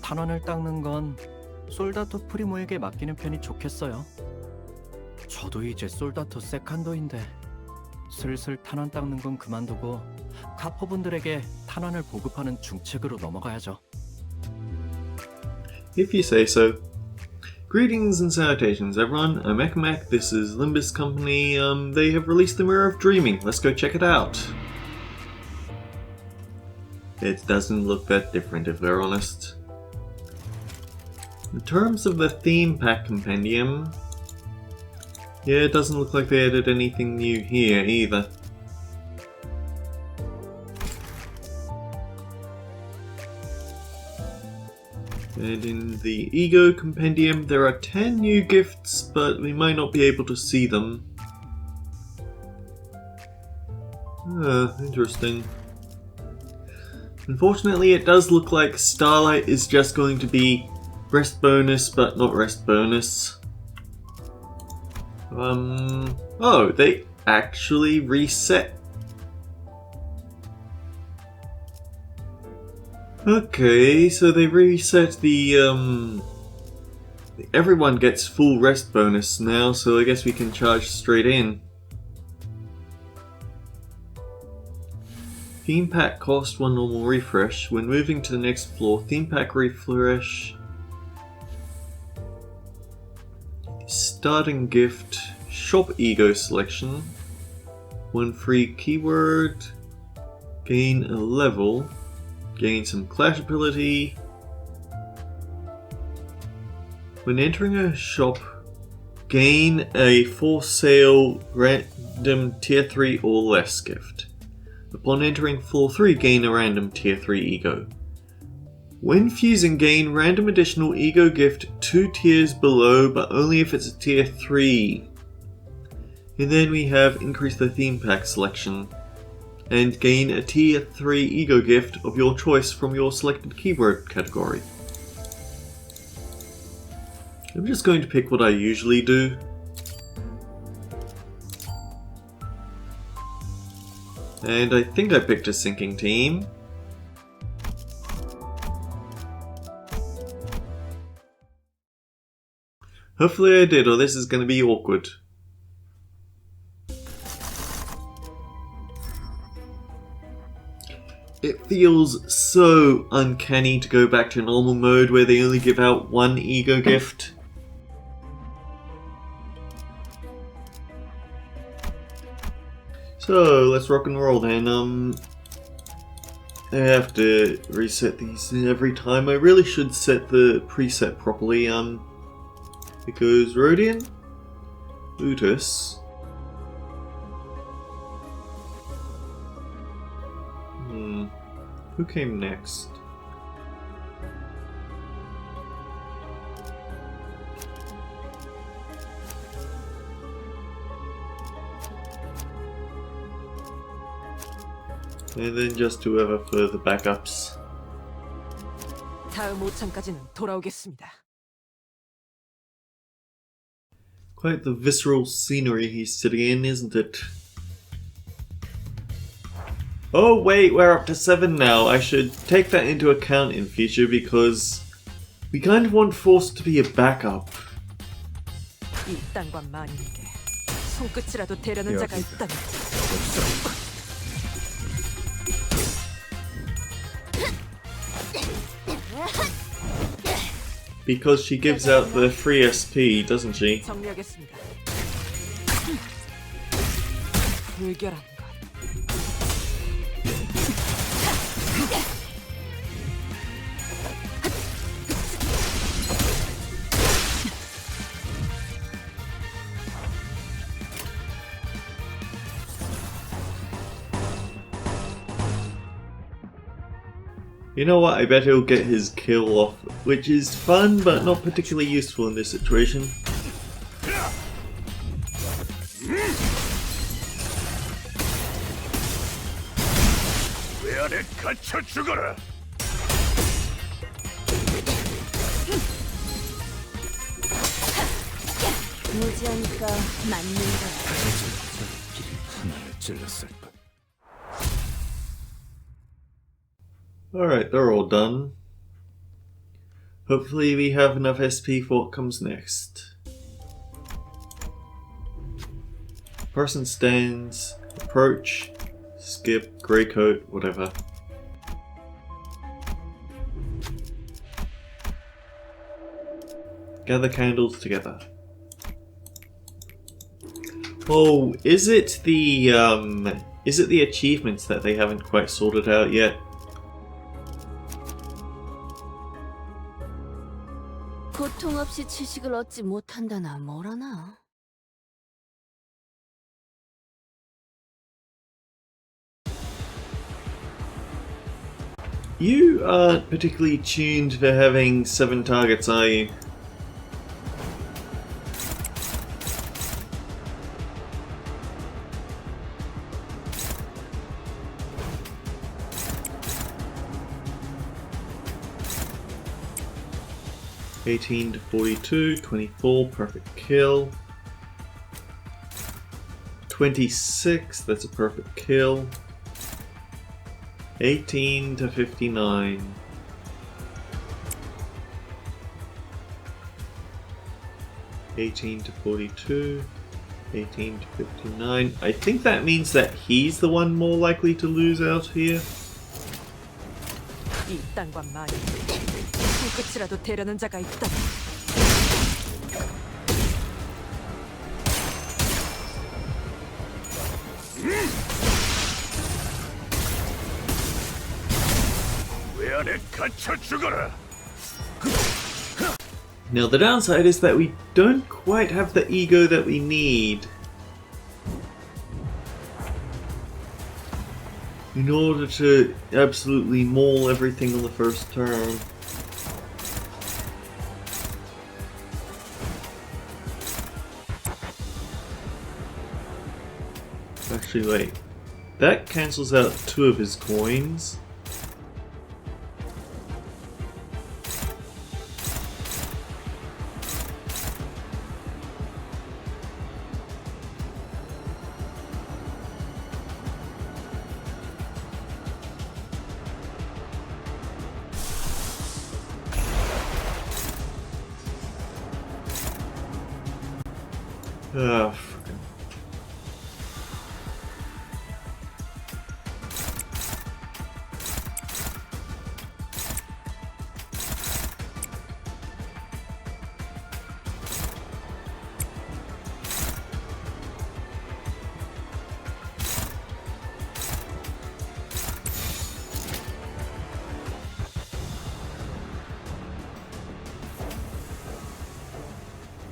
탄환을 닦는 건 솔다토 프리모에게 맡기는 편이 좋겠어요. 저도 이제 솔다토 세칸도인데 슬슬 탄환 닦는 건 그만두고 카포분들에게 탄환을 보급하는 중책으로 넘어가야죠. If you say so. Greetings and salutations, everyone. I'm Ekmek. This is Limbus Company. They have released the Mirror of Dreaming. Let's go check it out. It doesn't look that different, if we're honest. In terms of the theme pack compendium, yeah, it doesn't look like they added anything new here either. And in the Ego Compendium, there are 10 new gifts, but we might not be able to see them. Interesting. Unfortunately, it does look like Starlight is just going to be rest bonus, but not rest bonus. Oh, they actually reset. Okay, so they reset the, everyone gets full rest bonus now, so I guess we can charge straight in. Theme pack cost 1 normal refresh. When moving to the next floor, theme pack refresh. Starting gift, shop ego selection. 1 free keyword. Gain a level. Gain some clash ability. When entering a shop, gain a for sale random tier 3 or less gift. Upon entering floor 3, gain a random tier 3 ego. When fusing, gain random additional ego gift 2 tiers below, but only if it's a tier 3. And then we have increase the theme pack selection. And gain a tier 3 ego gift of your choice from your selected keyword category. I'm just going to pick what I usually do. And I think I picked a sinking team. Hopefully I did, or this is going to be awkward. It feels so uncanny to go back to normal mode where they only give out 1 ego gift. So, let's rock and roll then. I have to reset these every time. I really should set the preset properly, because Rodian, Utus, who came next? And then just whoever for the backups. 다음 5창까지는 돌아오겠습니다. Quite the visceral scenery he's sitting in, isn't it? Oh wait, we're up to 7 now. I should take that into account in future because we kind of want Force to be a backup. 이 땅과 만인에게 손끝이라도 대려는 자가 있다면 Because she gives out the free SP, doesn't she? 정리하겠습니다. 불결한 것. You know what, I bet he'll get his kill off, which is fun but not particularly useful in this situation. 무지하니까 맞는 거야. Alright, they're all done. Hopefully we have enough SP for what comes next. Person stands, approach, skip, grey coat, whatever. Gather candles together. Oh, is it the achievements that they haven't quite sorted out yet? 고통 없이 지식을 얻지 못한다나 뭐라나. You aren't particularly tuned for having 7 targets, are you? (18 to 42), 24, perfect kill. 26, that's a perfect kill. 18 to 59. 18 to 42. 18 to 59. I think that means that he's the one more likely to lose out here. 이 땅과 만인 손끝이라도 대려는 자가 있다. 왜 안에 갇혀 죽어라. Now the downside is that we don't quite have the ego that we need in order to absolutely maul everything on the first turn. Actually, wait. That cancels out 2 of his coins. Ah, frickin'.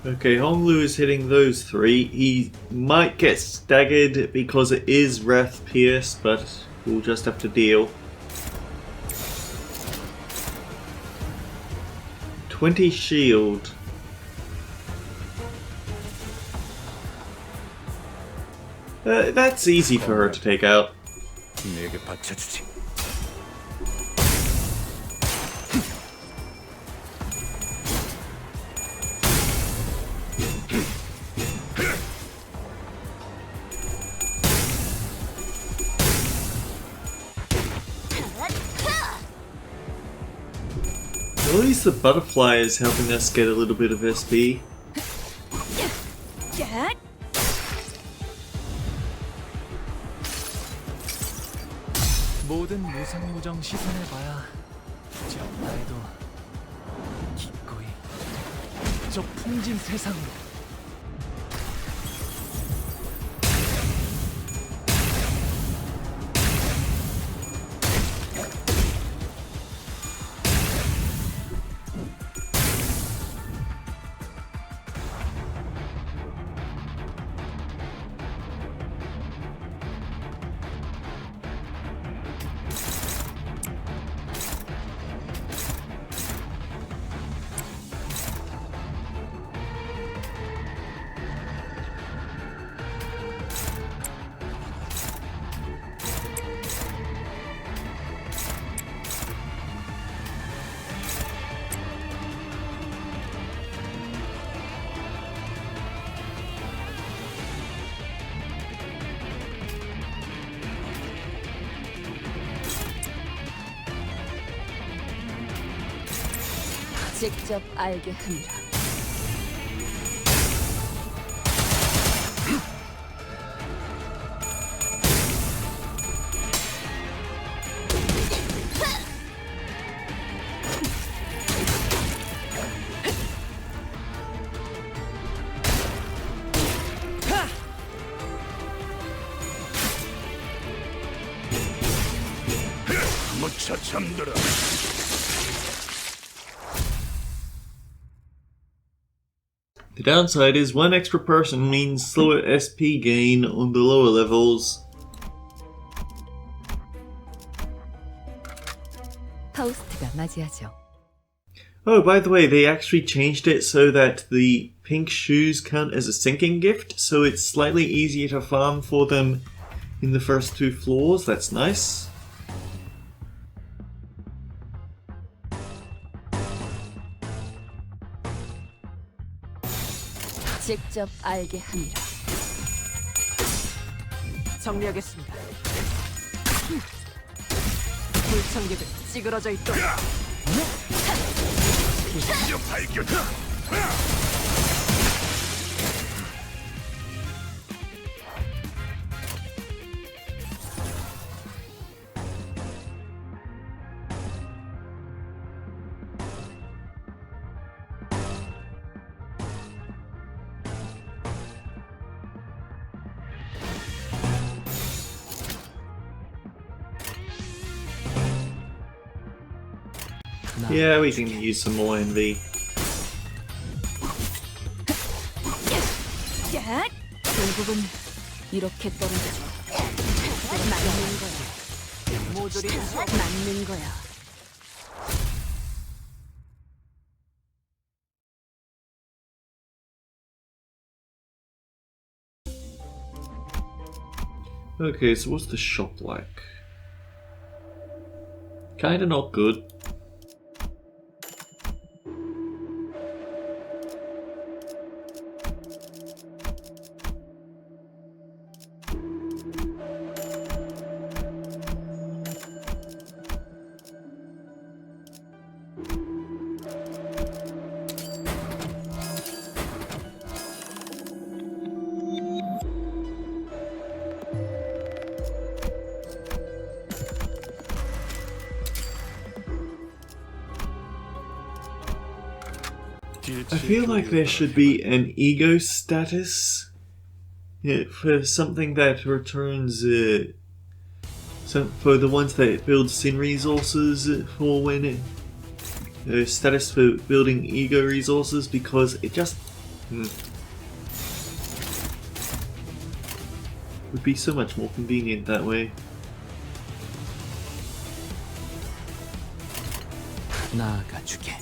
Okay, Honglu is hitting those 3. He might get staggered because it is Wrath Pierce, but we'll just have to deal. 20 shield. That's easy for her to take out. 내게 바쳐주지. At least the butterfly is helping us get a little bit of SP. 모든 무상무정 시선해봐야 굳이 없다 해도 기꺼이 저 풍진 세상으로. 직접 알게 함이라. 무차 잠들어. The downside is one extra person means slower SP gain on the lower levels. 파우스트가 맞이하죠. Oh, by the way, they actually changed it so that the pink shoes count as a sinking gift, so it's slightly easier to farm for them in the first 2 floors. That's nice. 직접 알게 함이라. 정리하겠습니다. 불청객은 찌그러져 있도록. 드디어 발견. Yeah, we can use some more envy. 결국은 이렇게 떨어지죠. 맞는 거야. 모조리 맞는 거야. Okay, so what's the shop like? Kinda not good. I feel like there should be an ego status for something that returns for the ones that build sin resources for when status for building ego resources, because it just would be so much more convenient that way. 나아가주게.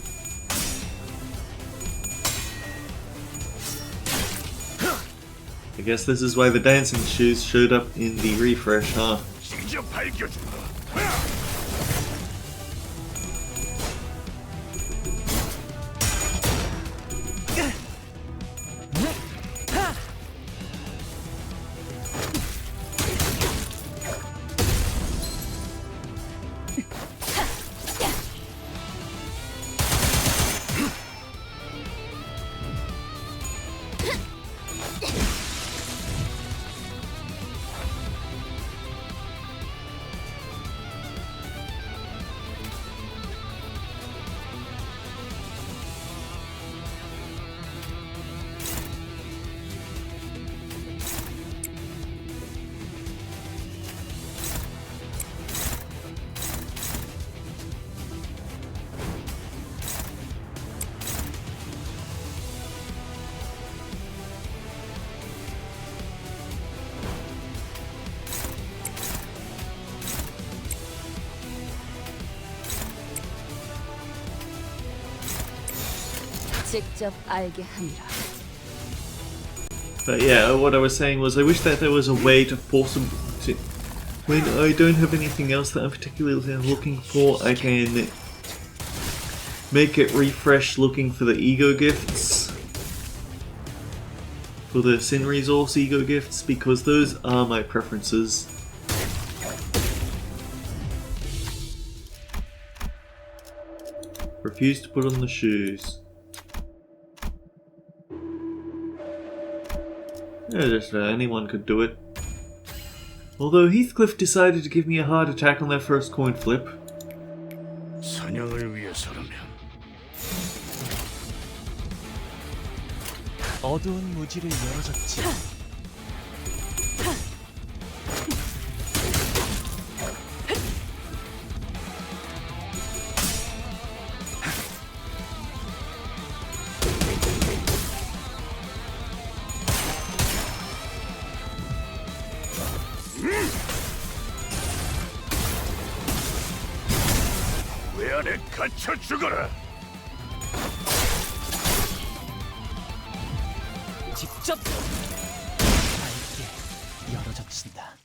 I guess this is why the dancing shoes showed up in the refresh, huh? 드디어 발견. 직접 알게 함이라. But yeah, what I was saying was I wish that there was a way to force them to... When I don't have anything else that I'm particularly looking for, I can make it refresh looking for the ego gifts. For the sin resource ego gifts, because those are my preferences. Refuse to put on the shoes. Yeah, just anyone could do it. Although Heathcliff decided to give me a heart attack on their first coin flip. 사냥을 위해서라면 어두운 무지를 열어줬지. 왜 안에 갇혀 죽어라. 직접 밝게 열어젖힌다.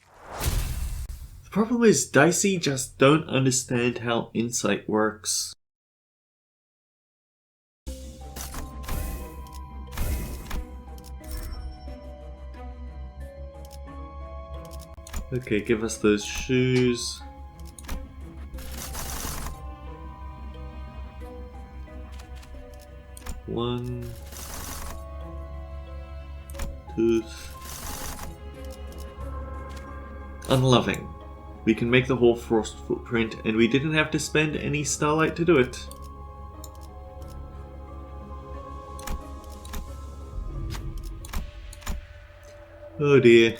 The problem is Dicey just don't understand how insight works. Okay, give us those shoes. One tooth. Unloving. We can make the whole frost footprint, and we didn't have to spend any starlight to do it. Oh dear.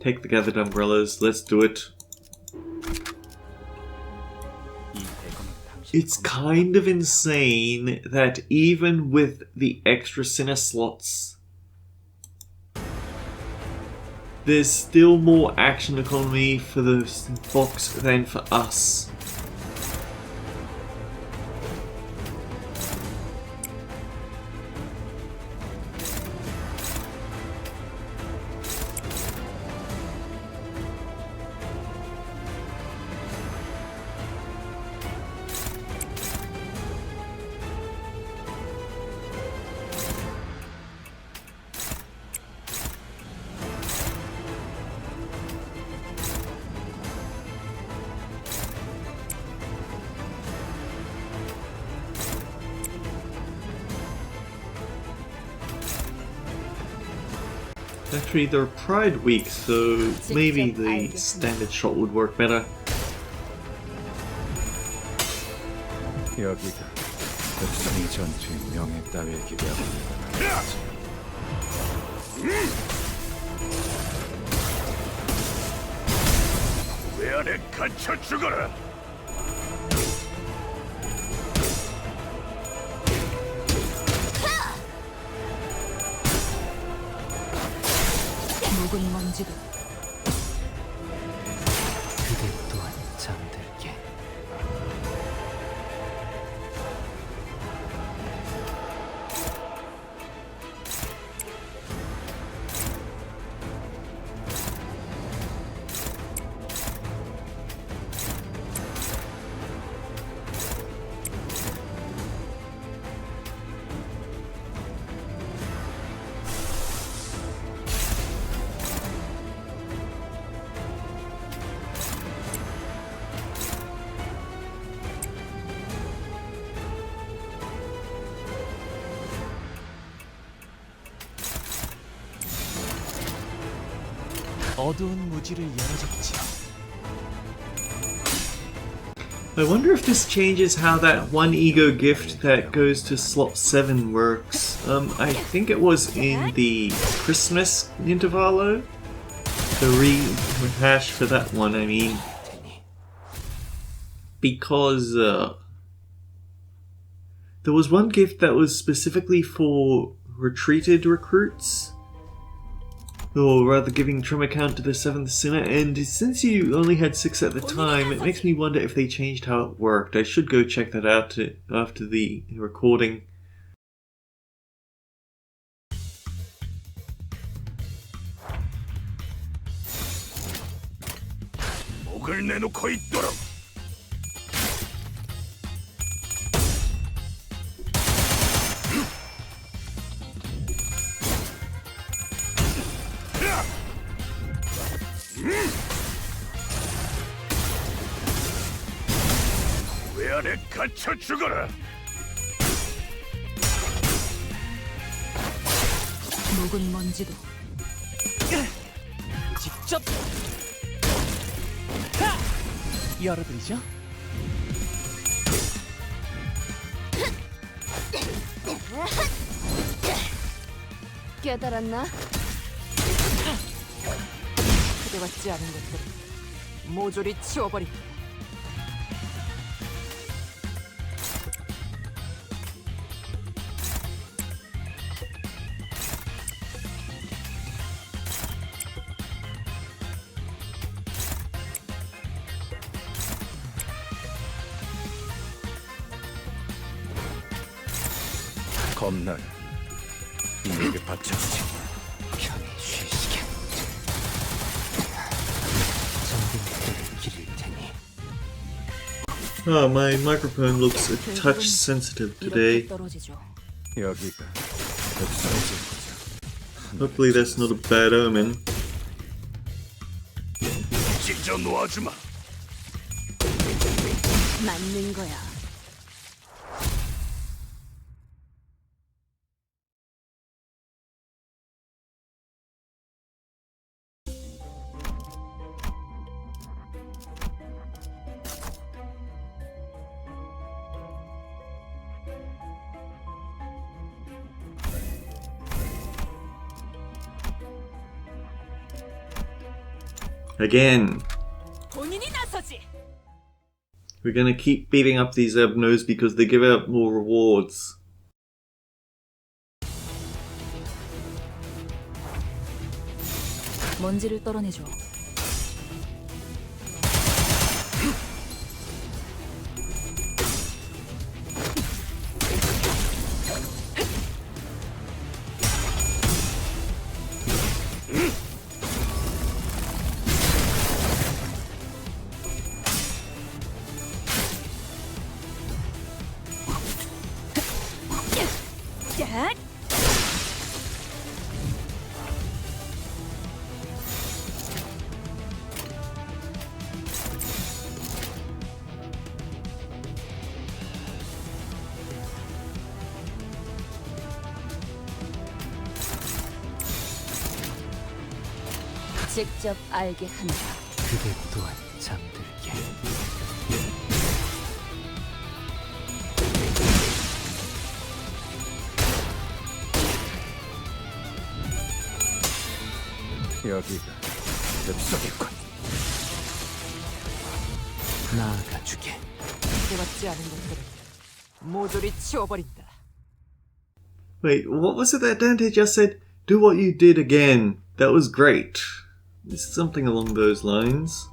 Take the gathered umbrellas, let's do it. It's kind of insane that even with the extra Sinner slots, there's still more action economy for the Fox than for us. Actually, they're Pride Week, so maybe the standard shot would work better. 여기다 백성의 전투의 명예 따위에 기대하고 왜 안에 갇혀 죽어라. 묵은 먼지도 그대 또한 잠들게. 어두운 무지를 열어줬지. I wonder if this changes how that one ego gift that goes to slot 7 works. I think it was in the Christmas intervalo. The rehash for that one, I mean. Because there was one gift that was specifically for retreated recruits. Or rather giving Trim account to the 7th Sinner, and since you only had 6 at the time, it makes me wonder if they changed how it worked. I should go check that out after the recording. 목을 내놓고 있도록. 왜 안에 갇혀 죽어라. 묵은 먼지도 직접 하! 열어드리죠. 깨달았나? 그대 같지 않은 것들을 모조리 치워버린다. 겁날 내게 바쳐주지. 편히 쉬시게. 정든 그대를 기릴 테니. Oh, my microphone looks a touch sensitive 이렇게 today. 떨어지죠. 여기가 흡사해질 거죠. Hopefully that's not a bad omen. 찢어 놓아주마. 맞는 거야. Again. 본인이 나서지. We're gonna keep beating up these Ebnos because they give out more rewards. 먼지를 떨어내줘. 직접 알게 한다. 그대 또한 잠들게. 여기가 흡사겠군. 나아가주게. 그대 같지 않은 것들을 모조리 치워버린다. Wait, what was it that Dante just said? Do what you did again. That was great. It's something along those lines.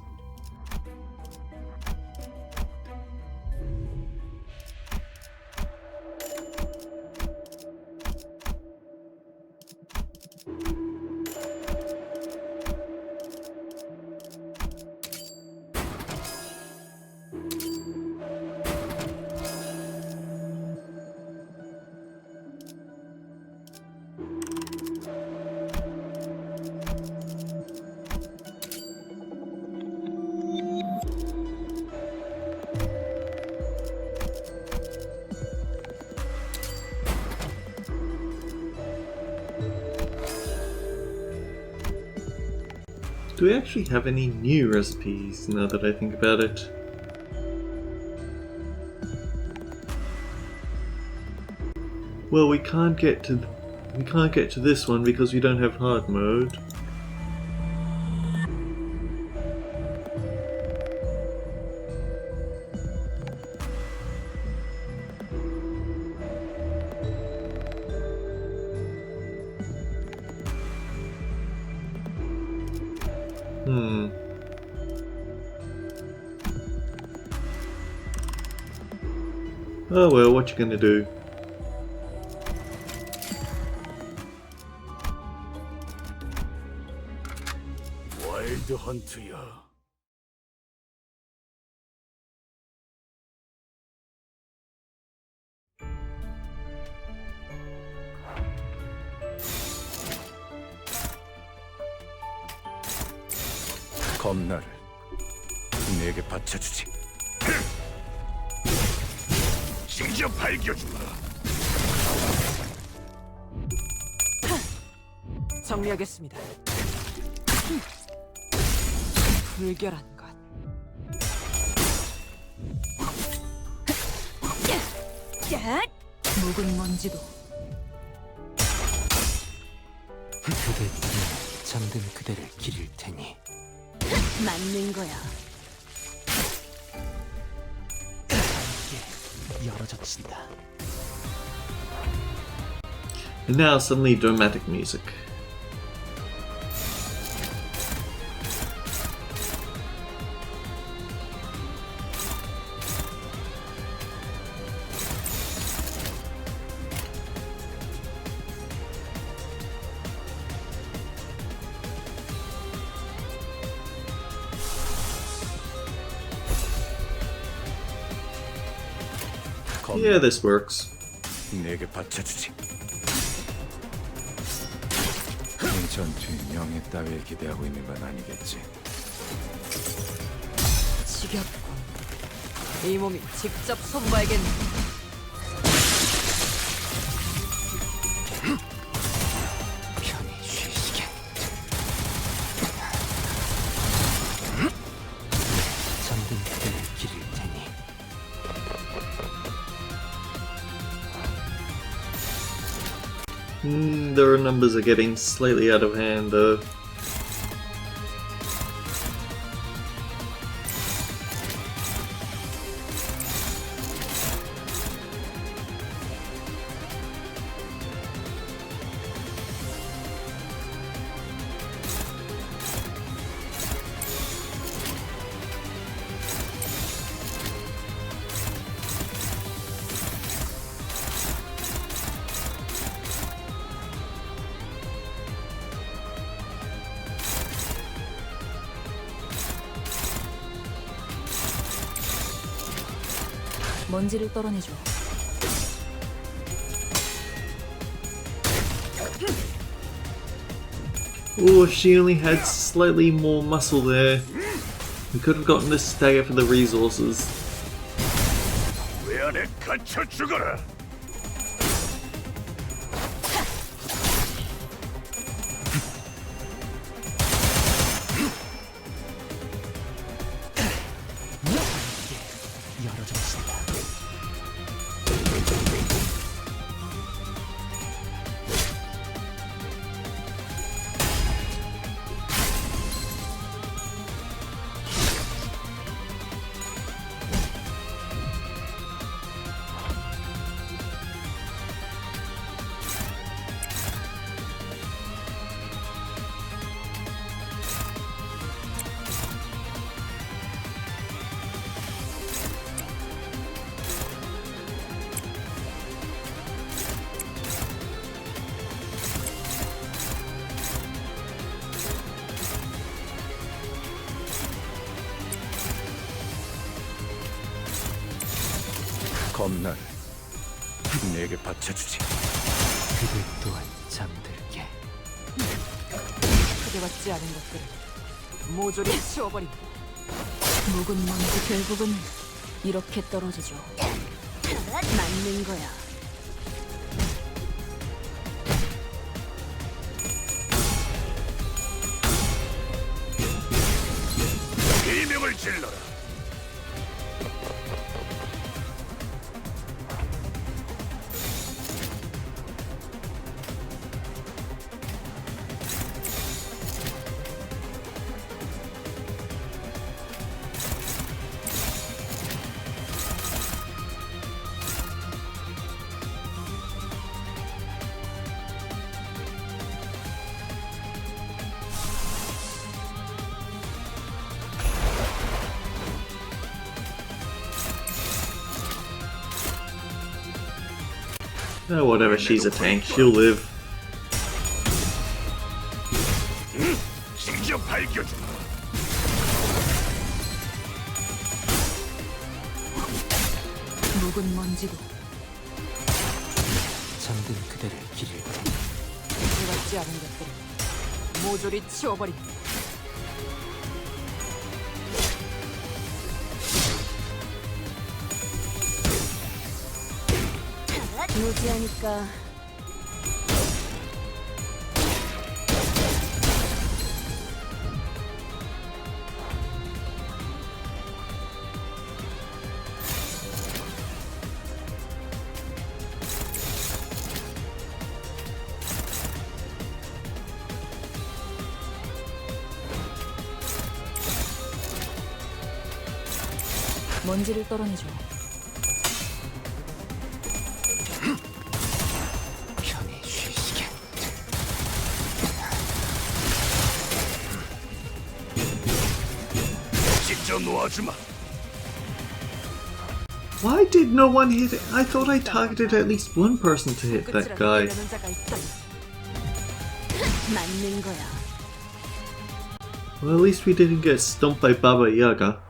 Do we actually have any new recipes now that I think about it? Well, we can't get to this one because we don't have hard mode. Oh well, what you gonna do? 와일드 헌트야. 겁나를 내게 바쳐주지. 찢어 밝혀주마. 정리하겠습니다. 불결한 것. 묵은 먼지도 그대 눈에 잠든 그대를 기릴 테니 맞는 거야. 열어젖힌다. And now suddenly dramatic music. Yeah, this works. 내게 바쳐주지. 이 전투의 명예 따위에 기대하고 있는 건 아니겠지. 지겹고 이 몸이 직접 손봐야겠네. 편히 쉬시게. 잠든 그대를 기릴 테니 Their numbers are getting slightly out of hand though. 먼지를 떨어내줘. Oh, if she only had slightly more muscle there, we could have gotten this stagger for the resources. 왜 안에 갇혀 죽어라. 열어젖힌다. 겁날. 내게 바쳐주지. 그대 또한 잠들게. 크게받지 않은 것들을 모조리 치워버린다. 묵은 먼지 결국은 이렇게 떨어지죠. 맞는 거야. 비명을 질러라. Oh, whatever, she's a tank, she'll live. 찢어 밝혀주마. 묵은 먼지도 잠든 그대를 기릴 테니 크게받지 않은 것들을 모조리 치워버린다. 무지하니까 먼지를 떨어내줘. 편히 쉬시게. 직접 놓아주마. Why did no one hit it? I thought I targeted at least one person to hit that guy. 끝이라도 자가 있다. 맞는 거야. Well, at least we didn't get stumped by Baba Yaga.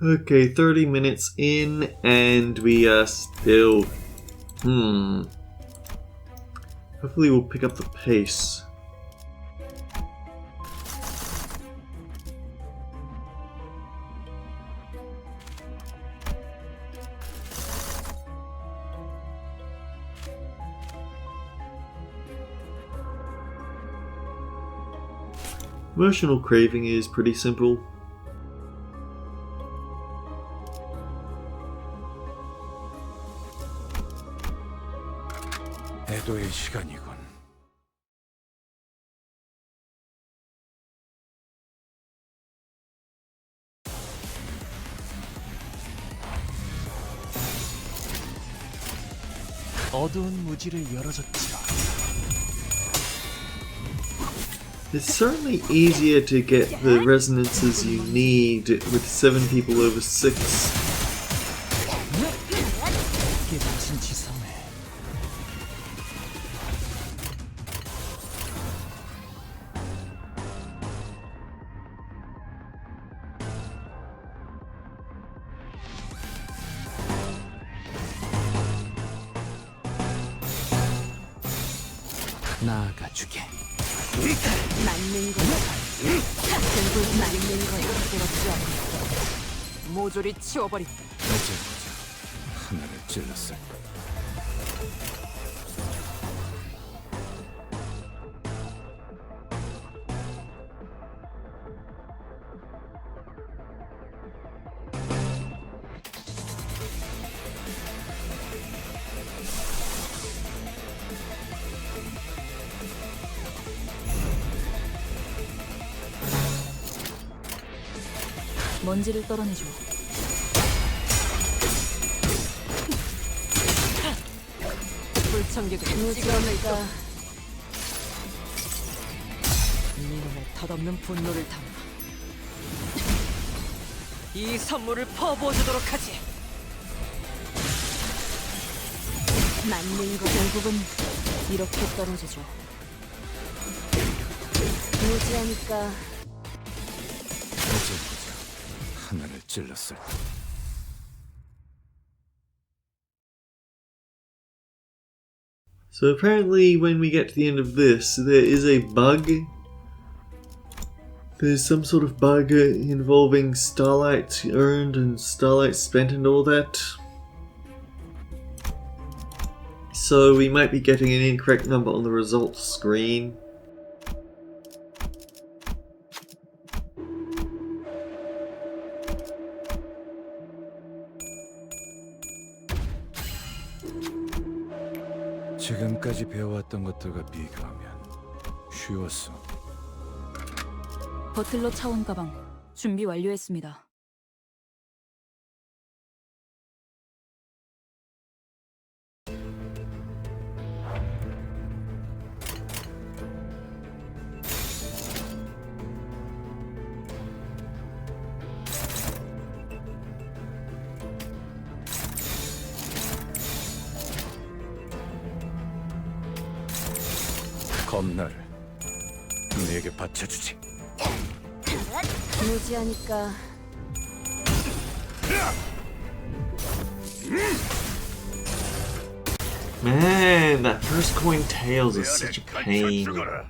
Okay, 30 minutes in and we are still... Hopefully we'll pick up the pace. Emotional craving is pretty simple. 애도의 시간이군. 어두운 무지를 열어줬지라. It's certainly easier to get the resonances you need with 7 people over 6. 깨닫힌 지성에 나아가주게. 맞는 거야. 결국 맞는 거야. 부끄럽지 않으니까 모조리 치워버린다. 어제 보자. 하나를 찔렀을까. 먼지를 떨어내줘. 불청객을 무지하니까 이놈의 덧없는 분노를 담아 이 선물을 퍼부어주도록 하지. 맞는 거 결국은 이렇게 떨어지죠. 무지하니까 어제 보자. 하나를 찔렀을까. So apparently when we get to the end of this, there is a bug. There's some sort of bug involving starlight earned and starlight spent and all that. So we might be getting an incorrect number on the results screen. 지금까지 배워왔던 것들과 비교하면 쉬웠어. 버틀러 차원 가방 준비 완료했습니다. 검나를 내게 바쳐주지. 무지하니까 Man, that first coin tails is such a 갇혀 pain. 죽어라.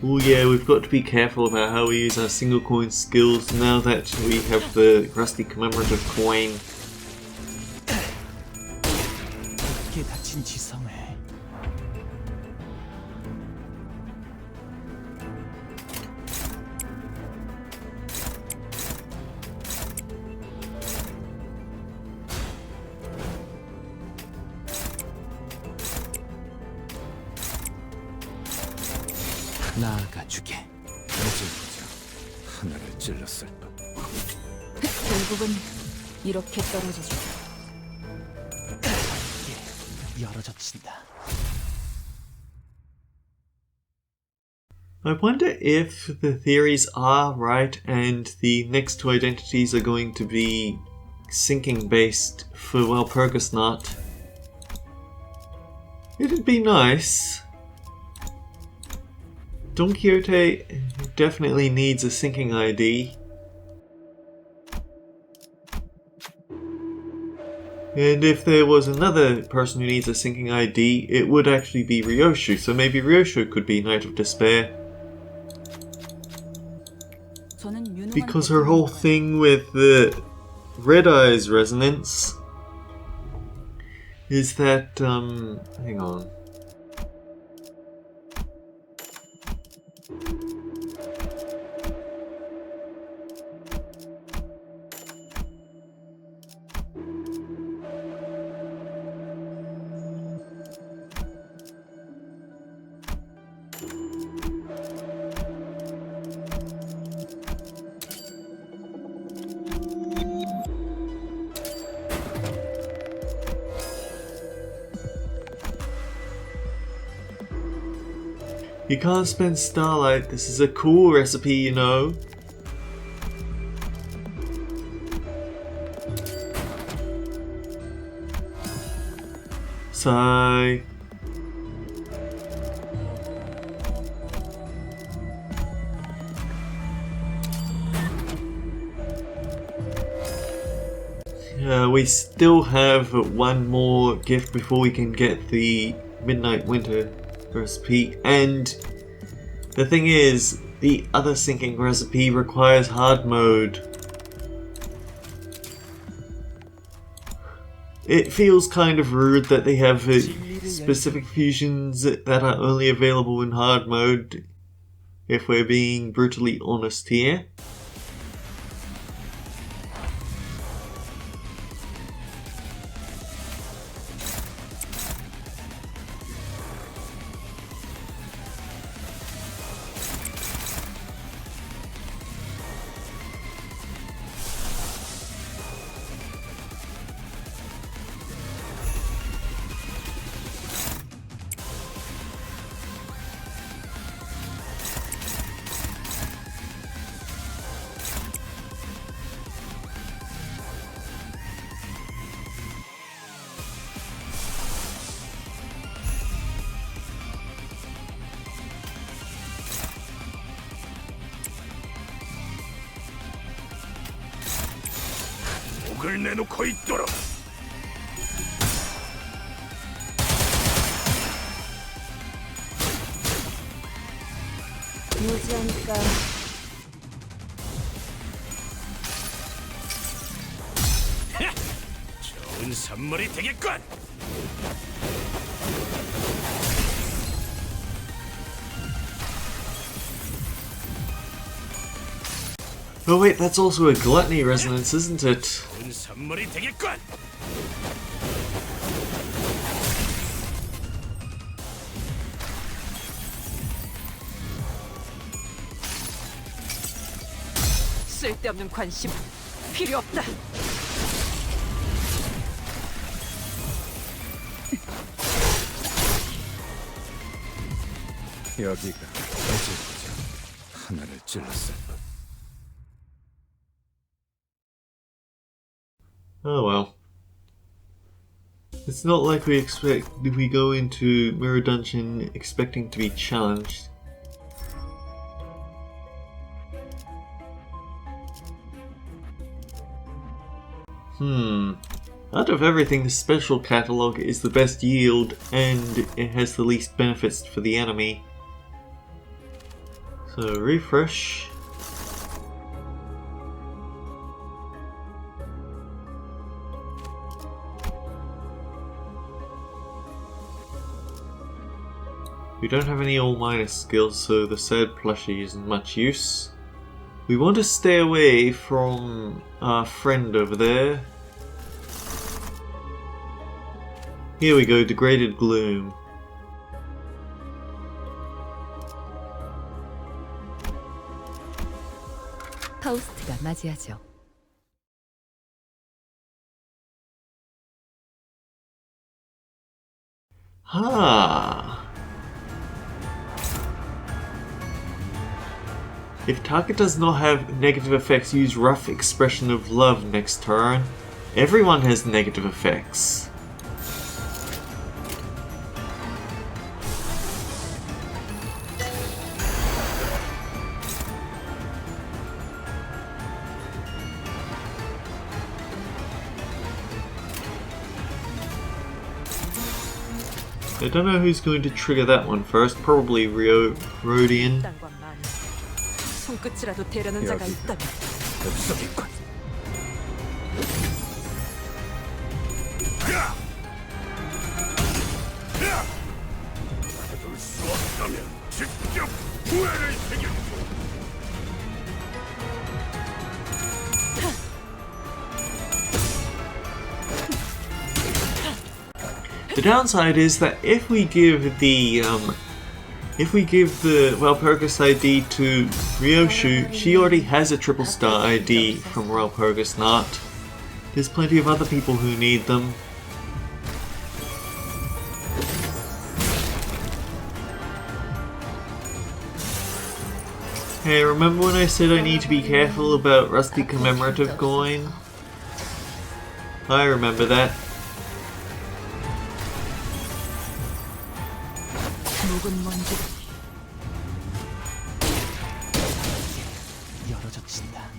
Oh yeah, we've got to be careful about how we use our single coin skills now that we have the rusty commemorative coin. 깊게 닫힌 지성을 나아가 주게. 어쩌고저 하늘을 찔렀을 뿐. 결국은 이렇게 떨어져 주. 열어젖힌다. I wonder if the theories are right and the next two identities are going to be syncing based for Walpurgis not. It'd be nice. Don Quixote definitely needs a syncing ID. And if there was another person who needs a syncing ID, it would actually be Ryoshu, so maybe Ryoshu could be Knight of Despair. Because her whole thing with the Red Eyes resonance is that, hang on. You can't spend Starlight, this is a cool recipe, you know. Sigh. We still have one more gift before we can get the Midnight Winter recipe, and the thing is, the other syncing recipe requires hard mode. It feels kind of rude that they have specific fusions that are only available in hard mode, if we're being brutally honest here. 목을 내놓고 있도록. 유지하니까 좋은 선물이 되겠군. Oh wait, that's also a gluttony resonance, isn't it? 좋은 선물이 되겠군. 쓸데없는 관심 필요 없다. 여기가 어쩌고저 하늘을 찔렀을 뿐. Oh well. It's not like we go into Mirror Dungeon expecting to be challenged. Out of everything, the special catalog is the best yield and it has the least benefits for the enemy. Refresh. We don't have any all minus skills, so the sad plushie isn't much use. We want to stay away from our friend over there. Here we go, Degraded Gloom. 파우스트가 맞이하죠. Ah. If target does not have negative effects, use rough expression of love next turn. Everyone has negative effects. I don't know who's going to trigger that one first. Probably Rodian. 땅과 만 손끝이라도 대려는 자가 여기. 있다면 엽석이군. 받을 수 없다면 직접 후회를 새겨줘. The downside is that if we give the Walpurgis ID to Ryoshu, she already has a triple star ID from Walpurgis Not. There's plenty of other people who need them. Hey, remember when I said I need to be careful about Rusty Commemorative Coin? I remember that. 묵은 먼지 열어젖힌다.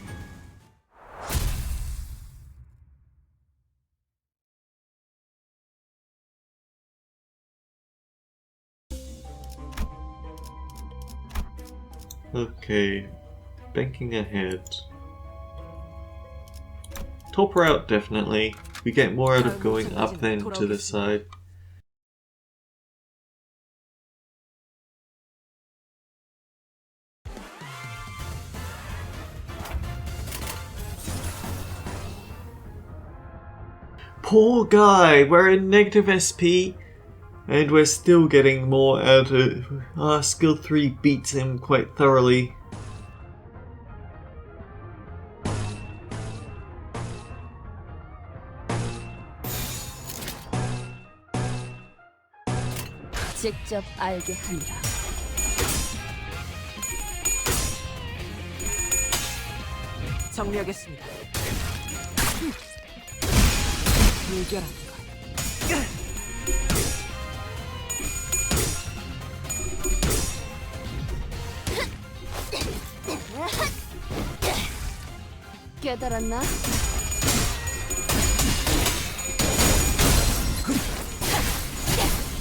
Okay, banking ahead. Top route, definitely. We get more out of going up than to the side. Poor guy, we're in negative SP and we're still getting more out of... skill 3 beats him quite thoroughly. 직접 알게 하리라. 정리하겠습니다. 물결한 것 깨달았나?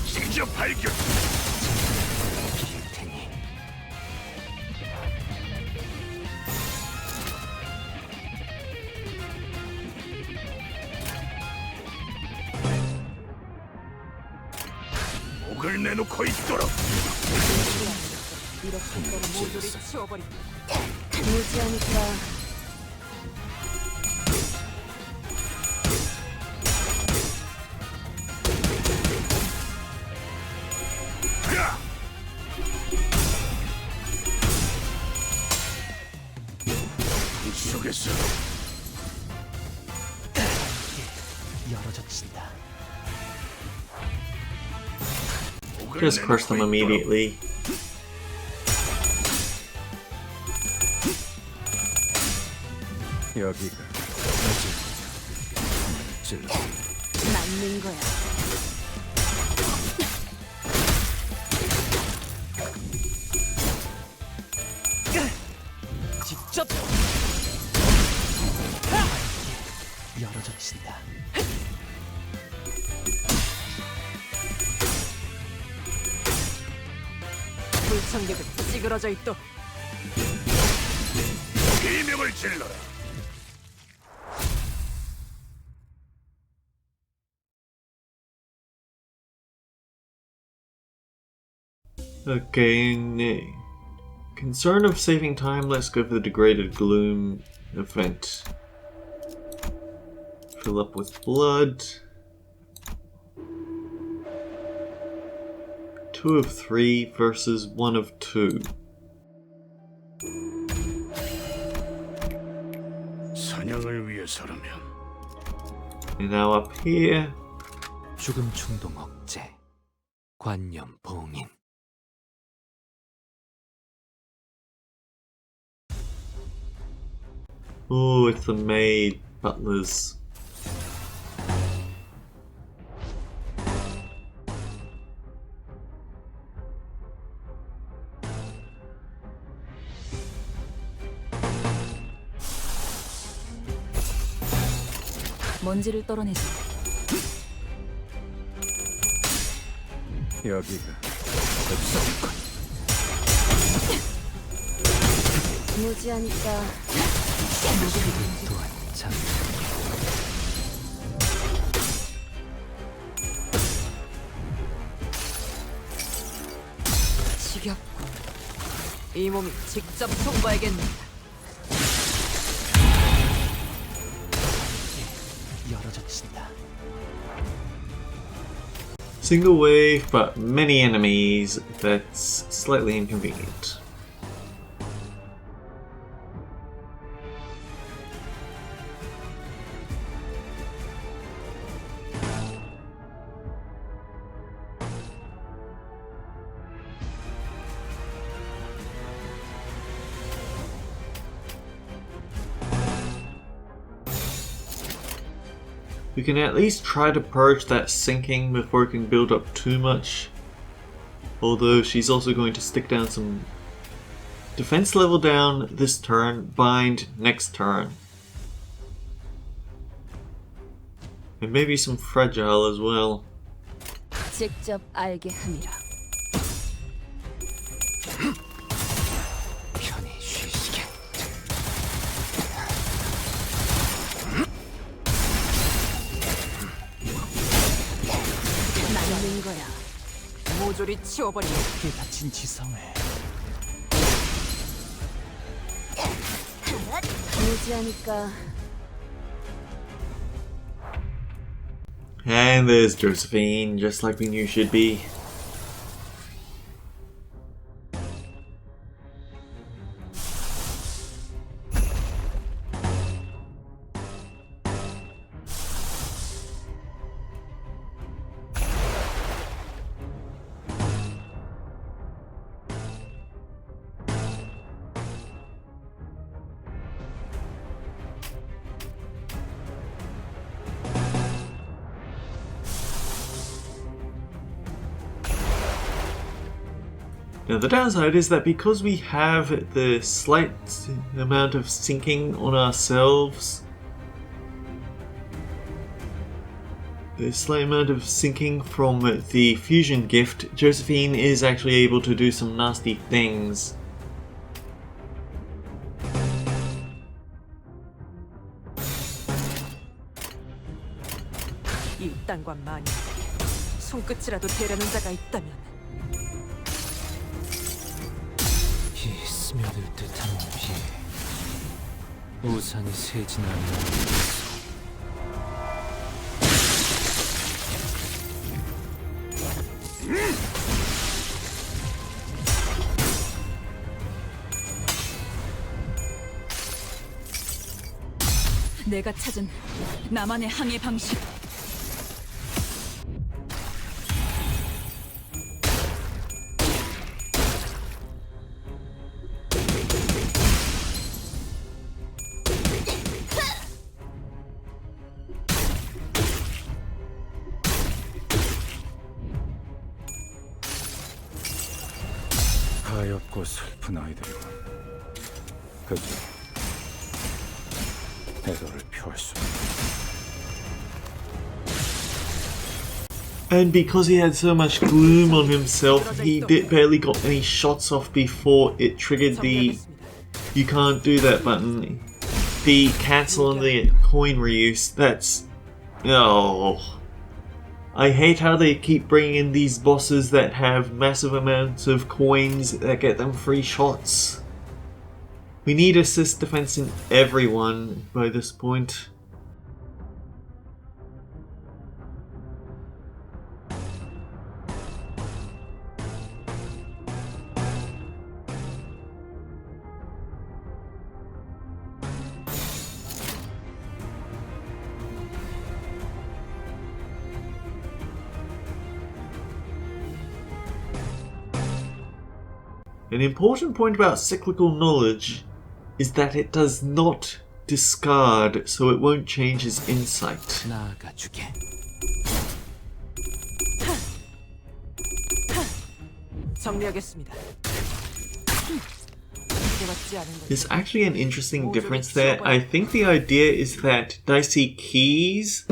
직접 발견. 목을 내놓고 있도록. 이렇게 너를 모조리 치워버린다. 무지하니까 속에서 열어젖힌다. Just crush them immediately. 여기가 찔러. 맞는 거야. 직접 열어젖힌다. 불청객은 찌그러져 있도록 비명을 질러라. Okay, concern of saving time, let's go for the degraded gloom event. Fill up with blood. 2 of 3 versus 1 of 2. 사냥을 위해서라면 And now up here. 죽음 충동 억제, 관념 봉인. Oh, it's the maid butlers. 먼지를 떨어내지. 여기가 무지하니까 또한 참 지겹군. 이 몸이 직접 통과해겠는다. 열어젖힌다. Single wave, but many enemies. That's slightly inconvenient. We can at least try to purge that sinking before it can build up too much. Although she's also going to stick down some defense level down this turn, bind next turn. And maybe some fragile as well. 직접 알게 함이라. 편히 쉬시게. 맞는 거야. 모조리 치워버리고 깊게 다친 지성을 무지하니까 And there's Josephine, just like we knew she'd be. Now the downside is that because we have the slight amount of sinking on ourselves, the slight amount of sinking from the fusion gift, Josephine is actually able to do some nasty things. 이 땅과 만약 손끝이라도 대려는 자가 있다면 이 스며들 듯한 비 우산이 새지나는 내가 찾은 나만의 항해 방식. 가엾고 슬픈 아이들이군. 그저 애도를 표할 수 없다. And because he had so much gloom on himself, he barely got any shots off before it triggered the 정리하겠습니다. You can't do that button. The cancel on the coin reuse, that's... Oh. I hate how they keep bringing in these bosses that have massive amounts of coins that get them free shots. We need assist defense in everyone by this point. An important point about cyclical knowledge is that it does not discard, so it won't change his insight. 나아가주게. 정리하겠습니다. 기대받지 않은 것. There's actually an interesting difference there. I think the idea is that dicey keys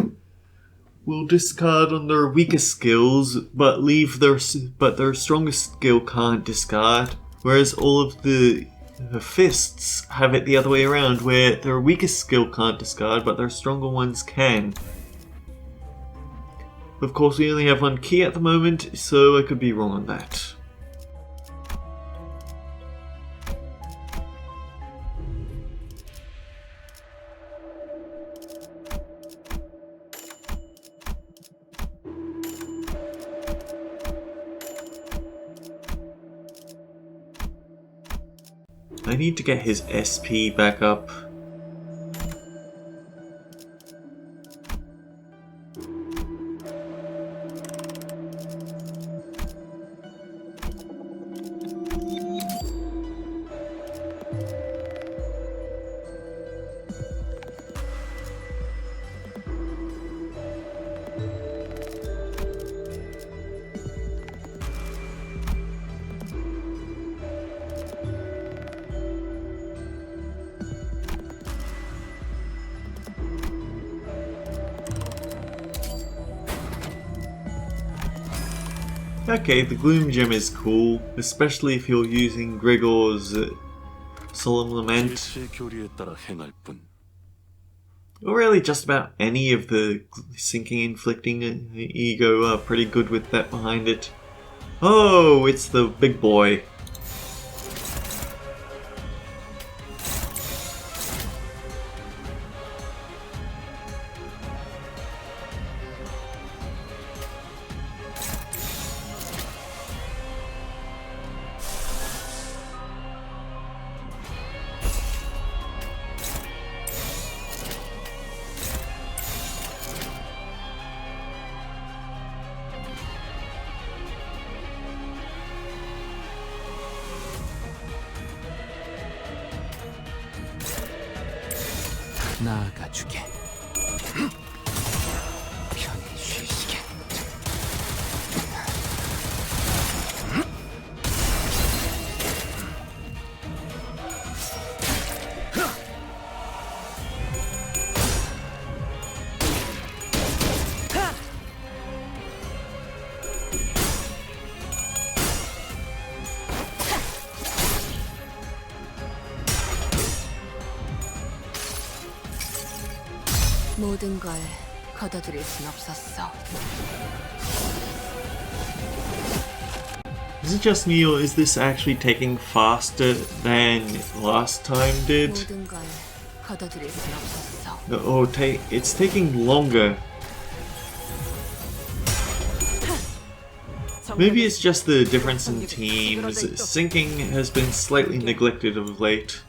will discard on their weaker skills, but their strongest skill can't discard. Whereas all of the fists have it the other way around, where their weakest skill can't discard, but their stronger ones can. Of course, we only have one key at the moment, so I could be wrong on that. I need to get his SP back up. Okay, the Gloom Gem is cool, especially if you're using Gregor's Solemn Lament, 일체의 교리에 따라 행할 뿐. or really just about any of the Sinking Inflicting Ego are pretty good with that behind it. Oh, it's the big boy. 나아가주게. 편히 쉬시게. 모든 걸 걷어들일 순 없었어. Is it just me, or is this actually taking faster than last time did? 모든 걸 걷어들일 순 없었어. Oh, it's taking longer. Maybe it's just the difference in teams. Sinking has been slightly neglected of late.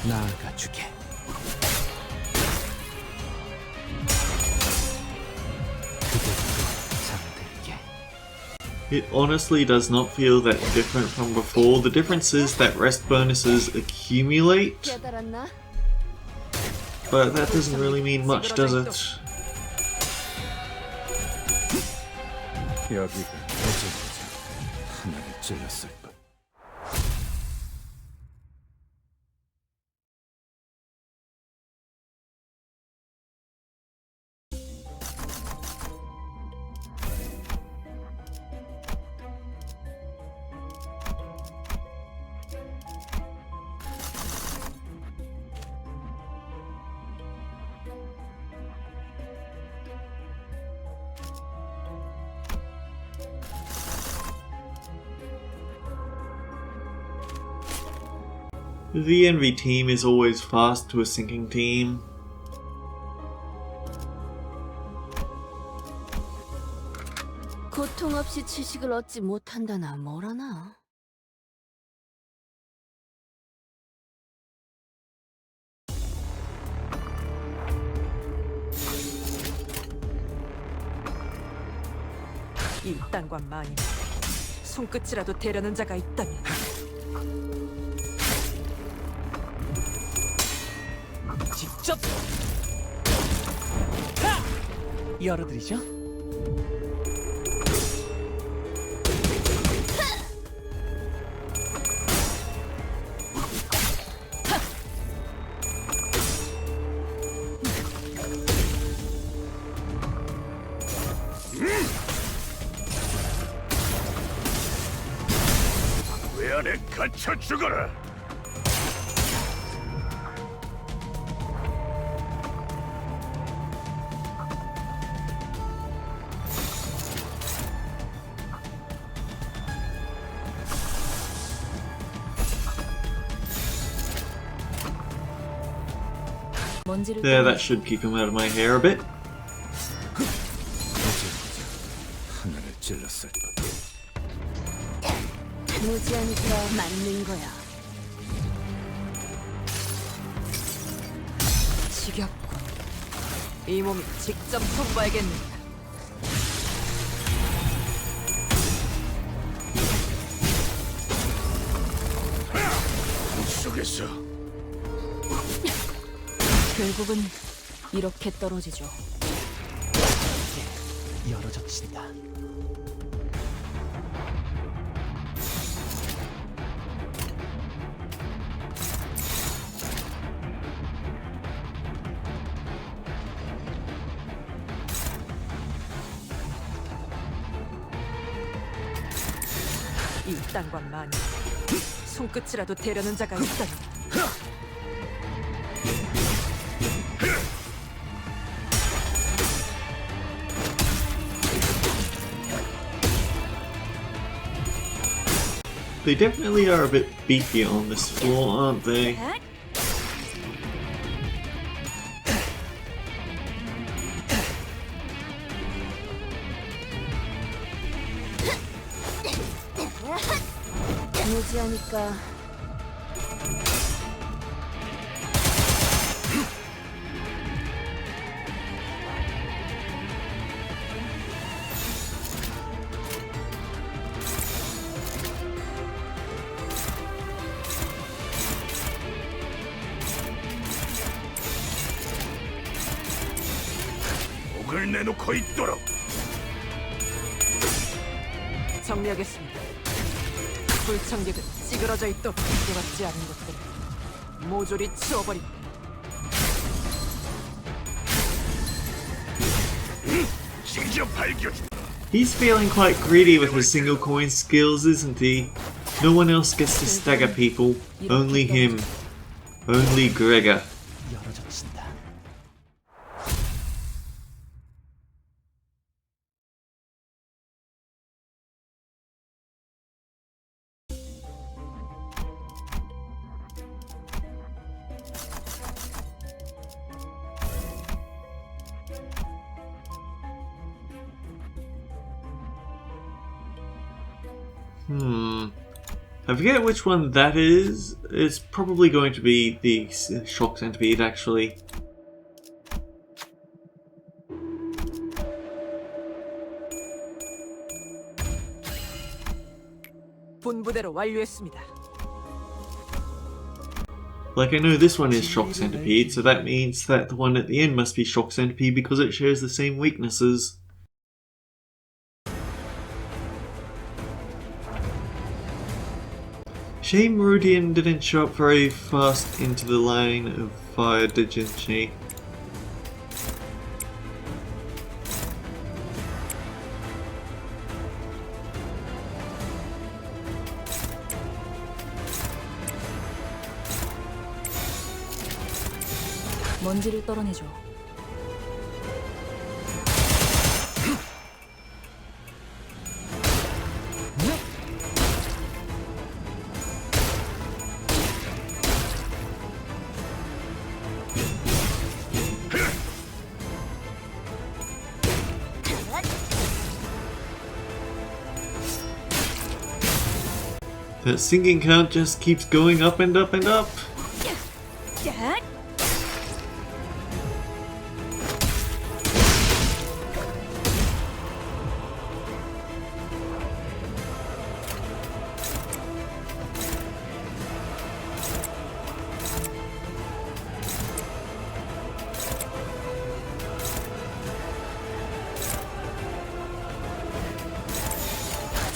나아가 주게. 그대로 잠들게. It honestly does not feel that different from before. The difference is that rest bonuses accumulate, 깨달았나? but that doesn't really mean much, does it? 여기가 어쩌고저 하나를 찔렀을 뿐. The Envy team is always fast to a sinking team. 고통 없이 지식을 얻지 못한다나 뭐라나. 일당과 마님, 손끝이라도 대려는 자가 있다면 직접 열어드리죠. 왜 안에 갇혀 죽어라. 먼지를 There, that should keep him out of my hair a bit. 어쩌고저 하나를 찔렀을 뿐. 무지하니까 맞는 거야. 지겹군. 이 몸이 직접 손봐야겠네. 속에서 결국은 이렇게 떨어지죠. 열어젖힌다. 일당과 마님, 손끝이라도 대려는 자가 있다면 They definitely are a bit beefier on this floor, aren't they? 무지하니까 목을 내놓고 있도록. 정리하겠습니다. 불청객은 찌그러져 있도록 들어갔지 않은 것들을 모조리 치워버린다. 직접 발견. He's feeling quite greedy with his single coin skills, isn't he? No one else gets to stagger people. Only him. Only Gregor. 열어젖힌다. I forget which one that is. It's probably going to be the shock centipede, actually. 분부대로 완료했습니다. Like, I know this one is shock centipede, so that means that the one at the end must be shock centipede because it shares the same weaknesses. Shame Meridian didn't show up very fast into the line of fire, didn't she? 먼지를 떨어내줘. That sinking count just keeps going up and up and up.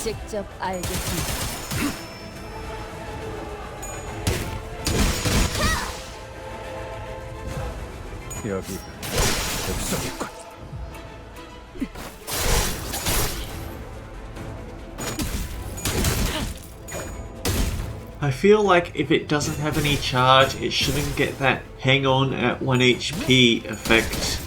직접 알겠습니다. 여기가 옥석이군. I feel like if it doesn't have any charge, it shouldn't get that hang on at 1 HP effect.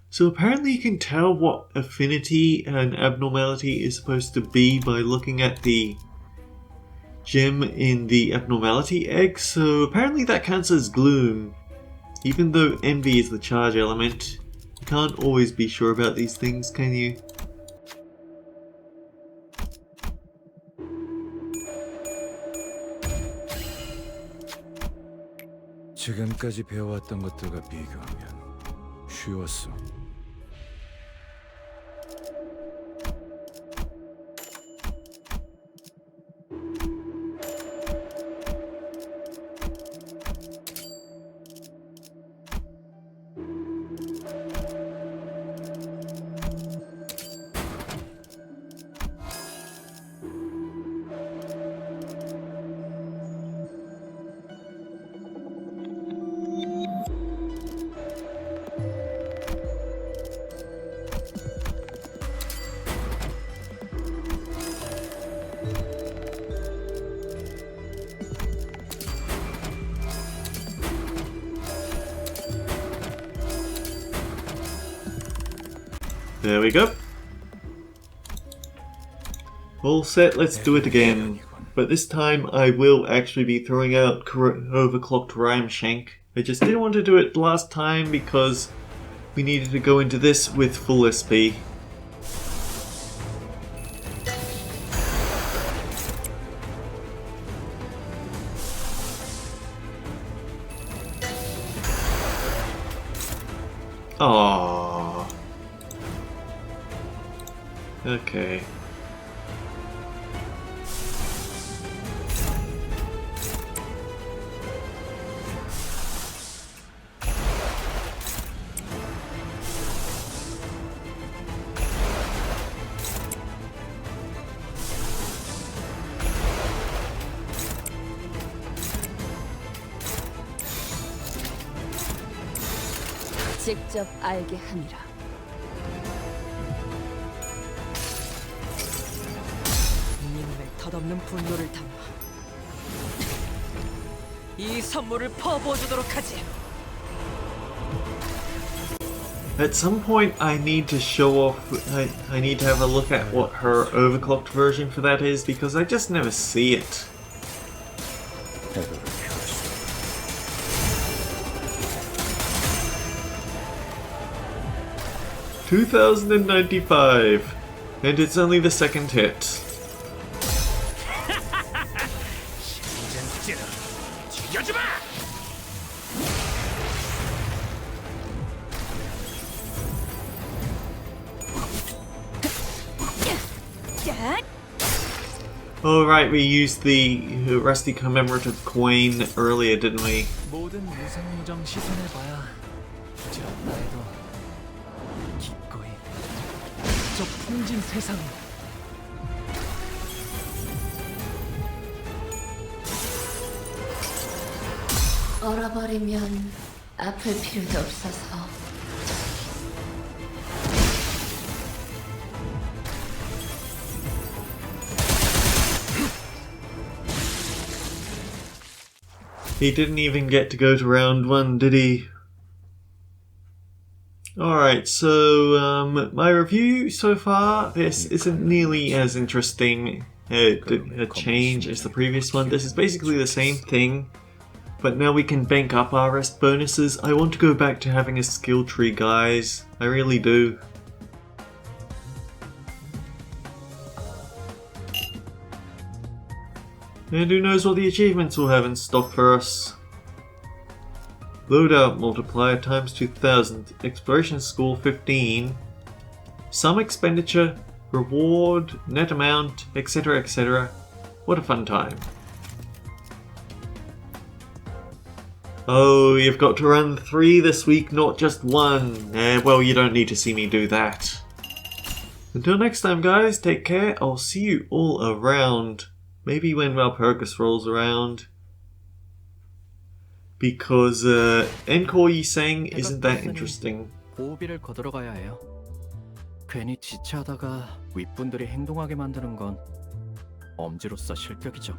So apparently you can tell what affinity an abnormality is supposed to be by looking at the gem in the abnormality egg, so apparently that counts as gloom. Even though envy is the charge element, you can't always be sure about these things, can you? 지금까지 배워왔던 것들과 비교하면 쉬웠어. There we go. All set, let's do it again. But this time I will actually be throwing out overclocked Rhyme Shank. I just didn't want to do it last time because we needed to go into this with full SP. Aww. Okay. 직접 알게 하니라. 님의 덧없는 분노를 담아 이 선물을 퍼부어주도록 하지. At some point I need to show off, I need to have a look at what her overclocked version for that is because I just never see it. 해도를 피웠어. 2095, and it's only the second hit. 심장 찌르 죽여주마. Alright, we used the rusty commemorative coin earlier, didn't we? 모든 무상무정 시선해봐야 부질없다 해도 기꺼이 저 풍진 세상 얼어버리면 아플 필요도 없어서. He didn't even get to go to round 1, did he? Alright, so my review so far, this isn't nearly as interesting a change as the previous one. This is basically the same thing, but now we can bank up our rest bonuses. I want to go back to having a skill tree, guys. I really do. And who knows what the achievements will have in stock for us. Loadout multiplier times 2000, exploration score 15, sum expenditure, reward, net amount, etc, etc. What a fun time. Oh, you've got to run 3 this week, not just 1. Well, you don't need to see me do that. Until next time, guys, take care. I'll see you all around. Maybe when Walpurgis rolls around. Because Encore Yiseng isn't that interesting. 보호비를 거들어 가야 해요. 괜히 지체하다가 윗분들이 행동하게 만드는 건 엄지로서 실격이죠.